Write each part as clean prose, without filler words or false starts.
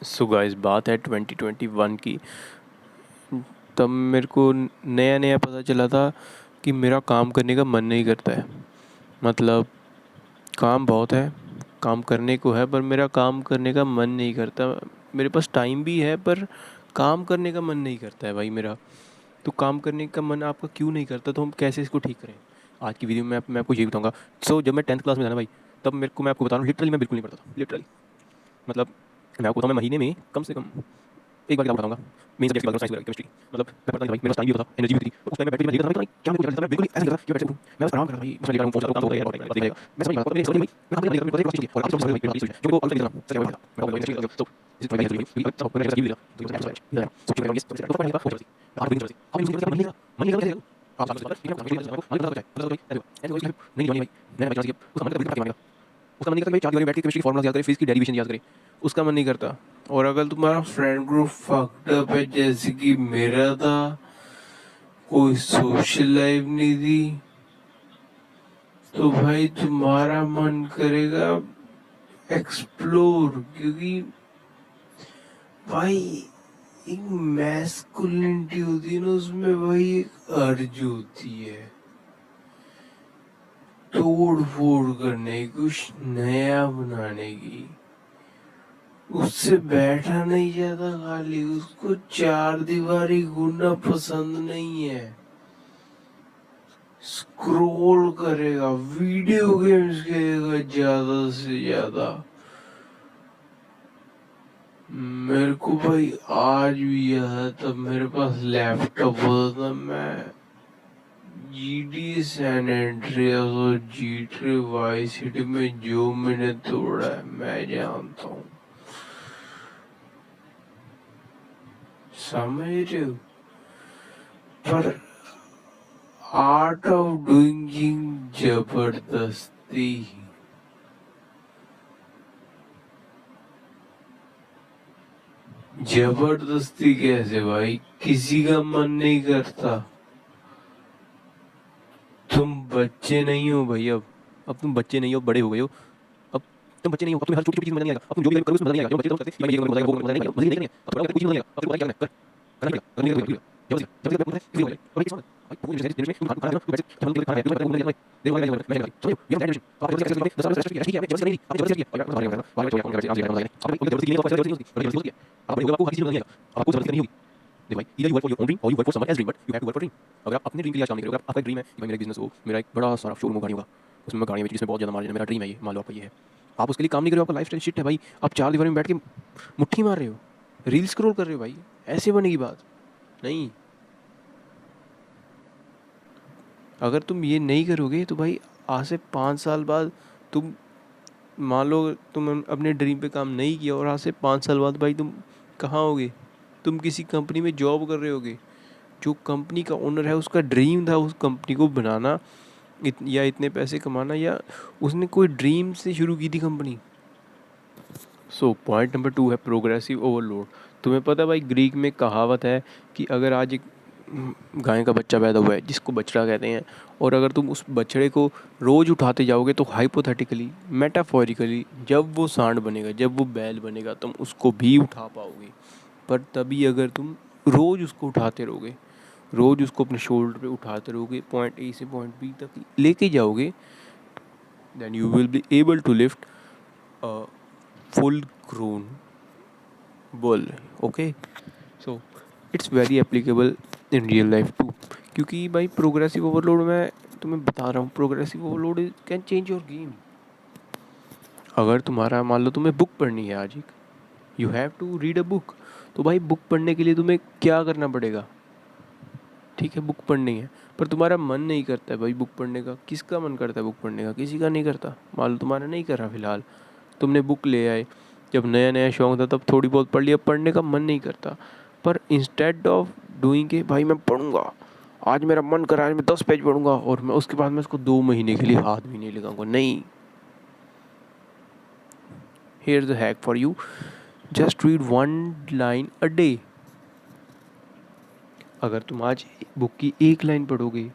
So guys, बात है 2021 की। तब मेरे को नया नया पता चला था कि मेरा काम करने का मन नहीं करता है। मतलब काम बहुत है, काम करने को है, पर मेरा काम करने का मन नहीं करता। मेरे पास टाइम भी है पर काम करने का मन नहीं करता है भाई मेरा। तो काम करने का मन आपका क्यों नहीं करता, तो हम कैसे इसको ठीक करें? आज की वीडियो में मैं आपको यही बताऊंगा। जब मैं 10th क्लास में था ना भाई, तब मैं आपको बता रहा हूँ, लिटरली मैं बिल्कुल नहीं पढ़ता था, लिटरली। मतलब मैं आपको बताऊँ, मैं महीने में कम से कम एक बार किताब उठाऊंगा। मेन सब्जेक्ट की बात करूँ, साइंस वगैरह, केमिस्ट्री। मतलब मैं पढ़ता नहीं था भाई, मेरे पास टाइम भी होता था, एनर्जी भी होती थी, पर उस टाइम मैं बैठ के मैं लिखता था भाई, पता नहीं क्या मुझे करता था। मैं बिल्कुल ऐसा नहीं करता कि बैठ के पढूं। मैं बस आराम कर रहा था भाई, बस मैं लिख रहा हूँ, फोन चला रहा हूँ, काम हो गया यार, और देख जाएगा। मैं समझ नहीं आता, मेरी समझ नहीं भाई, मैं काम नहीं करता, मेरे पास और आप समझ भाई, मेरी चीज है जो को अलग नहीं देना। सच है भाई, मैं इंडस्ट्री तो इस भाई इंडस्ट्री भी सब मैंने जैसा लिया तो ये सब लिया सब चीजें ये सब तो पढ़ने का हो जाती है। आप भी नहीं करते, आप मुझे मन नहीं लगा कैसे? आप साल से बात नहीं करते, मन लगा क्या है? मतलब नहीं जानी भाई, मैंने बचा दिया उसका मन करता है, उसका मन नहीं करता भाई 4 दीवार बैठ के केमिस्ट्री फॉर्मूला याद करे, फिजिक्स की डेरिवेशन याद करे, उसका मन नहीं करता। और अगर तुम्हारा फ्रेंड ग्रुप फक्ड अप है जैसे कि मेरा था, कोई सोशल लाइफ नहीं थी, तो भाई तुम्हारा मन करेगा एक्सप्लोर। क्योंकि भाई एक मैस्कुलिनिटी होती है ना, उसमें भाई एक अर्ज होती है तोड़ फोड़ करने की, कुछ नया बनाने की। उससे बैठा नहीं जाता, खाली उसको चार दीवारी घूमना पसंद नहीं है। स्क्रॉल करेगा, वीडियो गेम्स खेलेगा ज्यादा से ज्यादा। मेरे को भाई आज भी याद है, तब मेरे पास लैपटॉप होता था। मैं जीडी सैन एंड्रियास और जीटी वाइस सिटी में जो मैंने तोड़ा है मैं जानता हूँ। समझ रहे हो? पर आर्ट ऑफ डूइंग जबरदस्ती। जबरदस्ती कैसे भाई? किसी का मन नहीं करता। तुम बच्चे नहीं हो भाई। अब तुम बच्चे नहीं हो, बड़े हो गए हो। अब तुम बच्चे नहीं हो, अब तुम्हें हर छोटी छोटी चीज में मजा नहीं आएगा। अब तुम जो भी करोगे उसमें मजा नहीं आएगा। जो बच्चे तो करते हैं, ये करो मजा आएगा, वो करो मजा नहीं आएगा, मजा नहीं आएगा। अब तुम्हारा कोई चीज मजा नहीं आएगा, अब तुम्हें क्या करना है? करना पड़ेगा, करने के लिए जब जब जब बोलते हैं किसी को और एक भाई पूरी जनरेशन में तुम खाना खाना बैठ के हम खाना है, तुम्हें घूमने जाना है, देखो वाला मैं समझो ये जनरेशन। तो आप जबरदस्ती करते 10 साल रेस्ट किया, ठीक है, जबरदस्ती नहीं, आप जबरदस्ती किया और बाहर बाहर तो कौन कैसे आप आप जबरदस्ती नहीं, तो जबरदस्ती किया, आप बड़े आपको हर चीज में मजा नहीं आएगा, आपको जबरदस्ती करनी होगी। देखो भाई, either you work for your own dream or you work for someone else's dream, but you have to work for dream। अगर आप अपने ड्रीम के लिए आज काम नहीं करोगे, अगर आपका ड्रीम है कि भाई मेरा बिजनेस हो, मेरा एक बड़ा सारा शोरूम हो गाड़ियों का, उसमें मैं गाड़ियाँ बेचूं, जिसमें बहुत ज़्यादा मार्जिन है, मेरा ड्रीम है ये, मान लो आपका ये है, आप उसके लिए काम नहीं कर रहे हो, आपका लाइफस्टाइल शिट है भाई, आप चार दीवार में बैठ के मुट्ठी मार रहे हो, रील स्क्रॉल कर रहे हो भाई, ऐसे बनेगी बात नहीं। अगर तुम ये नहीं करोगे तो भाई आज से 5 साल बाद तुम, मान लो तुम अपने ड्रीम पे काम नहीं किया और आज से 5 साल बाद भाई तुम कहाँ होगे? तुम किसी कंपनी में जॉब कर रहे होगे। जो कंपनी का ओनर है उसका ड्रीम था उस कंपनी को बनाना, या इतने पैसे कमाना, या उसने कोई ड्रीम से शुरू की थी कंपनी। सो पॉइंट नंबर 2 है प्रोग्रेसिव ओवरलोड। तुम्हें पता है भाई, ग्रीक में कहावत है कि अगर आज एक गाय का बच्चा पैदा हुआ है जिसको बछड़ा कहते हैं, और अगर तुम उस बछड़े को रोज़ उठाते जाओगे तो हाइपोथेटिकली, मेटाफोरिकली, जब वो सांड बनेगा, जब वो बैल बनेगा, तुम उसको भी उठा पाओगे। पर तभी अगर तुम रोज़ उसको उठाते रहोगे, रोज़ उसको अपने शोल्डर पे उठाते रहोगे, पॉइंट ए से पॉइंट बी तक लेके जाओगे, then you will be able to lift a full grown bull. Okay, so it's very applicable in real life too. क्योंकि भाई प्रोग्रेसिव ओवरलोड, मैं तुम्हें बता रहा हूँ, progressive overload can change your game. अगर तुम्हारा, मान लो तुम्हें बुक पढ़नी है आज, एक you have to read a book, तो भाई बुक पढ़ने के लिए तुम्हें क्या करना पड़ेगा? ठीक है, बुक पढ़नी है, पर तुम्हारा मन नहीं करता है भाई बुक पढ़ने का। किसका मन करता है बुक पढ़ने का? किसी का नहीं करता। मान लो तुम्हारा नहीं कर रहा फिलहाल, तुमने बुक ले आए, जब नया नया शौक था तब थोड़ी बहुत पढ़ लिया, पढ़ने का मन नहीं करता। पर इंस्टेड ऑफ डूइंग के भाई मैं पढ़ूंगा, आज मेरा मन कर रहा है मैं 10 पेज पढ़ूंगा, और मैं उसके बाद मैं उसको 2 महीने के लिए हाथ भी नहीं लगाऊंगा, नहीं। Here the hack for you, just read 1 line a day. अगर तुम आज बुक की 1 लाइन पढ़ोगे,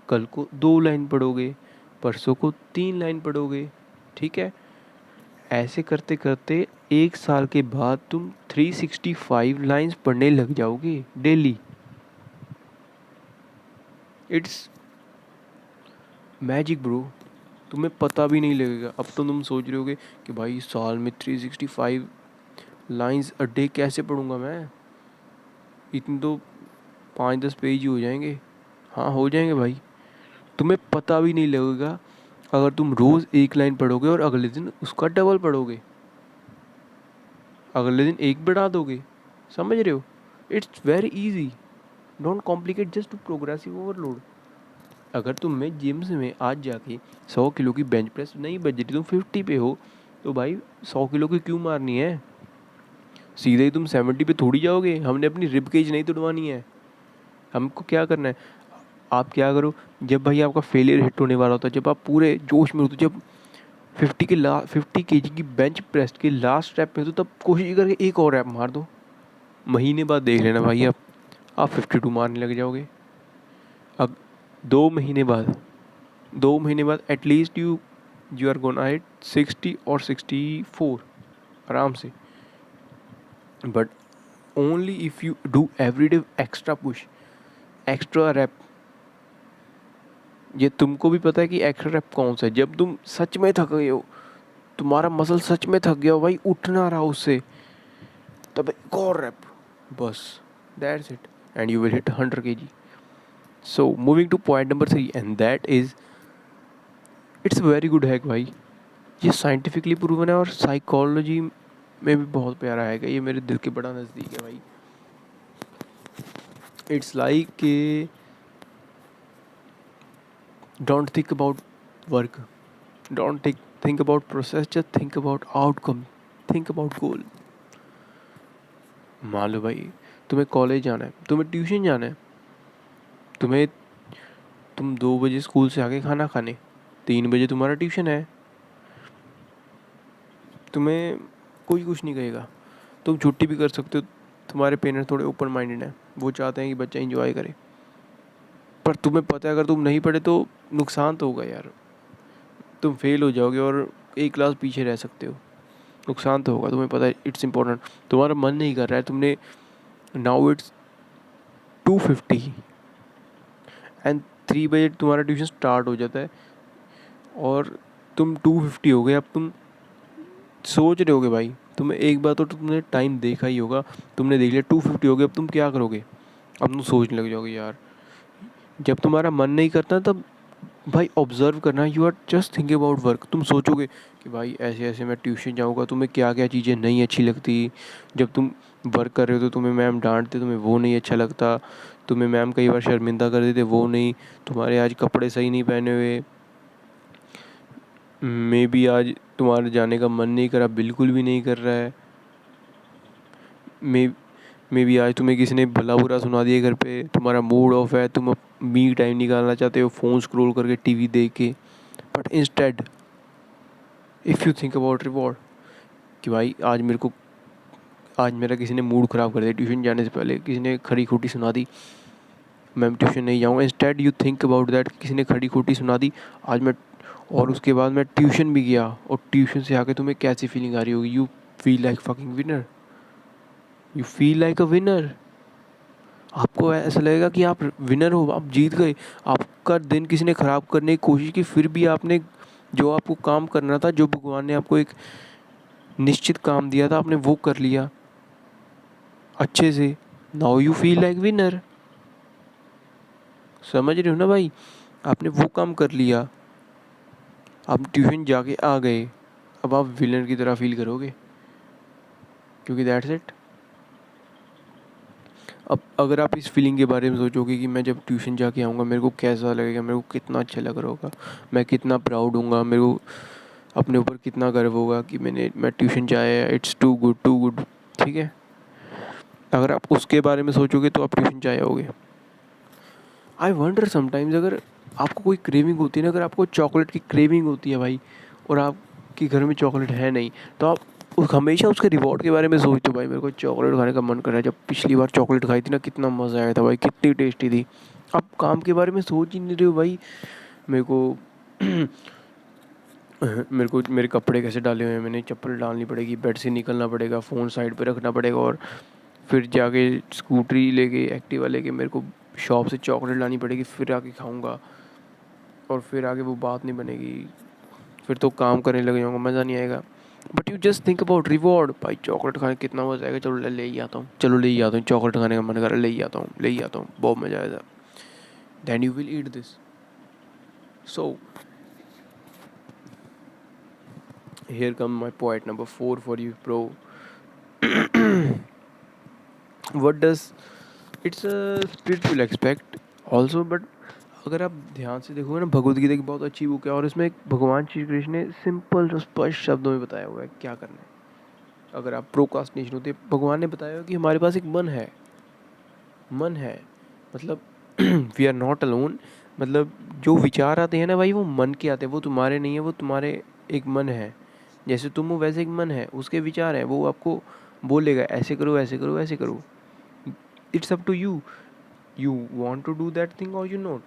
कल को 2 लाइन पढ़ोगे, परसों को 3 लाइन पढ़ोगे, ठीक है, ऐसे करते करते 1 साल के बाद तुम 365 लाइंस पढ़ने लग जाओगे डेली। It's magic bro. तुम्हें पता भी नहीं लगेगा। अब तो तुम सोच रहे होगे कि भाई साल में 365 लाइंस अ डे कैसे पढ़ूंगा मैं, इतने तो 5-10 पेज ही हो जाएंगे। हाँ हो जाएंगे भाई। तुम्हें पता भी नहीं लगेगा अगर तुम रोज़ एक लाइन पढ़ोगे और अगले दिन उसका डबल पढ़ोगे, अगले दिन एक बढ़ा दोगे। समझ रहे हो? It's very easy. Don't complicate just to progressive overload. अगर तुम में जिम्स में आज जाके 100 किलो की बेंच प्रेस नहीं बज रही, तुम 50 पे हो, तो भाई 100 किलो की क्यों मारनी है? सीधे ही तुम 70 पे थोड़ी जाओगे। हमने अपनी रिब केज नहीं तुड़वानी है। हमको क्या करना है, आप क्या करो, जब भाई आपका फेलियर हिट होने वाला होता है, जब आप पूरे जोश में होते हो, जब 50 केजी की बेंच प्रेस के लास्ट स्टेप पे हो, तो तब कोशिश करके एक और रैप मार दो। महीने बाद देख लेना भाई आप 52 मारने लग जाओगे। अब 2 महीने बाद at least you are gonna hit 60 और 64 आराम से। But only if you do everyday extra push, extra rep. ये तुमको भी पता है कि एक्स्ट्रा रैप कौन सा है। जब तुम सच में थक गए हो, तुम्हारा मसल सच में थक गया हो भाई, उठ ना रहा उससे, तब एक और रैप, बस that's it, and you will hit 100 kg। So moving two point number 3, and that is, it's very good hack भाई। ये साइंटिफिकली प्रूवन है और साइकोलॉजी में भी बहुत प्यारा हैक है। ये मेरे दिल के बड़ा नज़दीक है भाई। इट्स लाइक के don't think about work, don't think about process, just think about outcome, think about goal। मान लो भाई तुम्हें कॉलेज जाना है, तुम्हें ट्यूशन जाना है, तुम 2 बजे स्कूल से आके खाना खाने, 3 बजे तुम्हारा ट्यूशन है, तुम्हें कोई कुछ नहीं कहेगा, तुम छुट्टी भी कर सकते हो। तुम्हारे पेरेंट्स थोड़े ओपन माइंडेड हैं, वो चाहते हैं कि बच्चा एंजॉय करे। पर तुम्हें पता है अगर तुम नहीं पढ़े तो नुकसान तो होगा यार, तुम फेल हो जाओगे और एक क्लास पीछे रह सकते हो, नुकसान तो होगा। तुम्हें पता है इट्स इम्पोर्टेंट, तुम्हारा मन नहीं कर रहा है, तुमने नाउ इट्स 2:50 एंड 3 बजे तुम्हारा ट्यूशन स्टार्ट हो जाता है और तुम 2:50 हो गए। अब तुम सोच रहे होगे भाई, तुम्हें एक बार तो तुमने टाइम देखा ही होगा, तुमने देख लिया 2:50 हो गए, अब तुम क्या करोगे? अब तुम सोचने लग जाओगे यार। जब तुम्हारा मन नहीं करता तब भाई ऑब्जर्व करना, you are just thinking about work. तुम सोचोगे कि भाई ऐसे ऐसे मैं ट्यूशन जाऊँगा, तुम्हें क्या क्या चीज़ें नहीं अच्छी लगती। जब तुम वर्क कर रहे हो तो तुम्हें मैम डांटते, तुम्हें वो नहीं अच्छा लगता, तुम्हें मैम कई बार शर्मिंदा कर देते, वो नहीं, तुम्हारे आज कपड़े सही नहीं पहने हुए, मे बी आज तुम्हारे जाने का मन नहीं करा, बिल्कुल भी नहीं कर रहा है, मे मे बी आज तुम्हें किसी ने भला बुरा सुना दिया घर पे, तुम्हारा मूड ऑफ है, तुम मी टाइम निकालना चाहते हो फ़ोन स्क्रॉल करके, टीवी देख के। But instead if you think about reward, कि भाई आज मेरा किसी ने मूड ख़राब कर दिया, ट्यूशन जाने से पहले किसी ने खड़ी खोटी सुना दी, मैं ट्यूशन नहीं जाऊँगा। Instead you think about that, किसी ने खड़ी खोटी सुना दी आज मैं, और उसके बाद मैं ट्यूशन भी गया, और ट्यूशन से आके तुम्हें कैसी फीलिंग आ रही होगी? You feel like fucking winner, you feel like a winner. आपको ऐसा लगेगा कि आप विनर हो, आप जीत गए। आपका दिन किसी ने ख़राब करने की कोशिश की, फिर भी आपने जो आपको काम करना था, जो भगवान ने आपको एक निश्चित काम दिया था, आपने वो कर लिया अच्छे से। Now you feel like winner. समझ रहे हो ना भाई? आपने वो काम कर लिया, आप ट्यूशन जाके आ गए, अब आप विनर की तरह फील करोगे, क्योंकि दैट्स इट। अब अगर आप इस फीलिंग के बारे में सोचोगे कि मैं जब ट्यूशन जाके आऊँगा मेरे को कैसा लगेगा, मेरे को कितना अच्छा लग रहा होगा, मैं कितना प्राउड हूँगा, मेरे को अपने ऊपर कितना गर्व होगा कि मैं ट्यूशन जाया, it's too good too good. ठीक है, अगर आप उसके बारे में सोचोगे तो आप ट्यूशन जाए आओगे। आई वंडर समटाइम्स, अगर आपको कोई क्रेविंग होती है ना, अगर आपको चॉकलेट की क्रेविंग होती है भाई, और आपके घर में चॉकलेट है नहीं, तो आप हमेशा उसके रिवॉर्ड के बारे में सोचते हो, भाई मेरे को चॉकलेट खाने का मन कर रहा है, जब पिछली बार चॉकलेट खाई थी ना कितना मज़ा आया था भाई, कितनी टेस्टी थी। आप काम के बारे में सोच ही नहीं रहे हो भाई, मेरे को मेरे को मेरे कपड़े कैसे डाले हुए हैं, मैंने चप्पल डालनी पड़ेगी, बेड से निकलना पड़ेगा, फ़ोन साइड पे रखना पड़ेगा, और फिर जाके स्कूटरी लेके एक्टिवा लेके मेरे को शॉप से चॉकलेट लानी पड़ेगी, फिर आके खाऊंगा, और फिर आगे वो बात नहीं बनेगी, फिर तो काम करने लग जाऊँगा, मज़ा नहीं आएगा। But you just think about reward, भाई चॉकलेट खाने कितना मज़ा आएगा, चलो ले ही आता हूँ, चलो ले ही आता हूँ, चॉकलेट खाने का मन कर रहा है, ले ही आता हूँ, ले ही आता हूँ, बहुत मज़ा आएगा, then you will eat this. So here come my point number 4 for you, bro. What does, it's a spiritual aspect also, but अगर आप ध्यान से देखोगे ना, भगवद गीता की बहुत अच्छी बुक है, और इसमें भगवान श्री कृष्ण ने सिंपल और स्पष्ट शब्दों में बताया हुआ है क्या करना है। अगर आप प्रोक्रास्टिनेशन होते, भगवान ने बताया हुआ कि हमारे पास एक मन है, मन है, मतलब वी आर नॉट अलोन, मतलब जो विचार आते हैं ना भाई, वो मन के आते हैं, वो तुम्हारे नहीं है, वो तुम्हारे एक मन है, जैसे तुम हो वैसे एक मन है, उसके विचार हैं, वो आपको बोलेगा ऐसे करो, ऐसे करो, ऐसे करो। It's up to you, you want to do that thing और यू नॉट।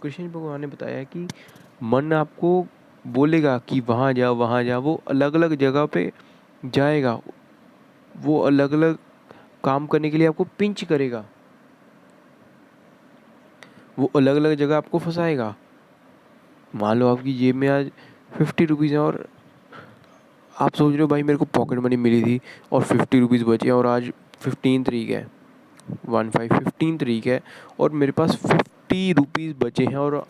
कृष्ण भगवान ने बताया कि मन आपको बोलेगा कि वहाँ जाओ, वहाँ जाओ, वो अलग अलग जगह पे जाएगा, वो अलग अलग काम करने के लिए आपको पिंच करेगा, वो अलग अलग जगह आपको फंसाएगा। मान लो आपकी जेब में आज 50 रुपीज़ है, और आप सोच रहे हो भाई मेरे को पॉकेट मनी मिली थी और 50 रुपीज़ बचे, और आज 15 तारीख है, 15 तारीख है, और मेरे पास 50 रुपीज़ बचे हैं, और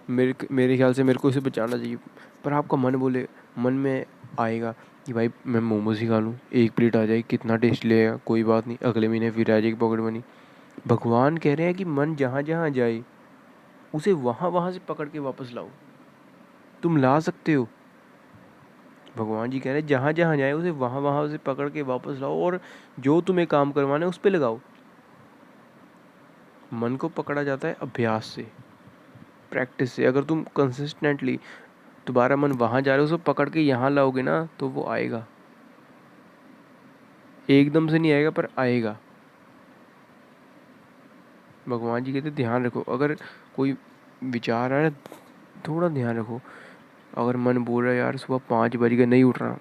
मेरे ख्याल से मेरे को इसे बचाना चाहिए। पर आपका मन बोले, मन में आएगा कि भाई मैं मोमोज ही खा लूँ, एक प्लेट आ जाए, कितना टेस्ट लगेगा, कोई बात नहीं, अगले महीने फिर आ जाएगी पॉकेट मनी। भगवान कह रहे हैं कि मन जहाँ जहाँ जाए उसे वहाँ वहाँ से पकड़ के वापस लाओ, तुम ला सकते हो। भगवान जी कह रहे हैं जहाँ जहाँ जाए उसे वहाँ वहाँ से पकड़ के वापस लाओ, और जो तुम्हें काम करवाना है उस पर लगाओ। मन को पकड़ा जाता है अभ्यास से, प्रैक्टिस से। अगर तुम कंसिस्टेंटली तुम्हारा मन वहाँ जा रहे हो, उसे पकड़ के यहाँ लाओगे ना, तो वो आएगा, एकदम से नहीं आएगा पर आएगा। भगवान जी कहते ध्यान रखो, अगर कोई विचार आ रहा है, थोड़ा ध्यान रखो। अगर मन बोल रहा है यार सुबह 5 बज गए नहीं उठ रहा,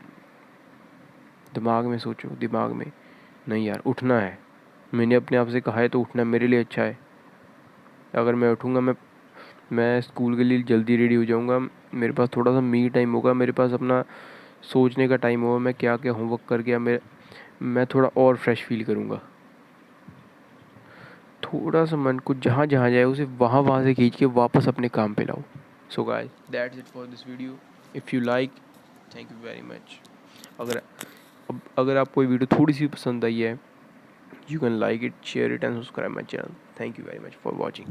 दिमाग में सोचो, दिमाग में, नहीं यार उठना है, मैंने अपने आप से कहा है तो उठना मेरे लिए अच्छा है। अगर मैं उठूँगा, मैं स्कूल के लिए जल्दी रेडी हो जाऊँगा, मेरे पास थोड़ा सा मी टाइम होगा, मेरे पास अपना सोचने का टाइम होगा, मैं क्या क्या होमवर्क कर गया, मैं थोड़ा और फ्रेश फील करूँगा। थोड़ा सा मन को जहाँ जहाँ जाए उसे वहाँ वहाँ से खींच के वापस अपने काम पे लाओ। So guys that's it for this video, if you like, thank you very much. अगर अगर आपको ये वीडियो थोड़ी सी पसंद आई है, you can like it, share it and subscribe my channel. Thank you very much for watching.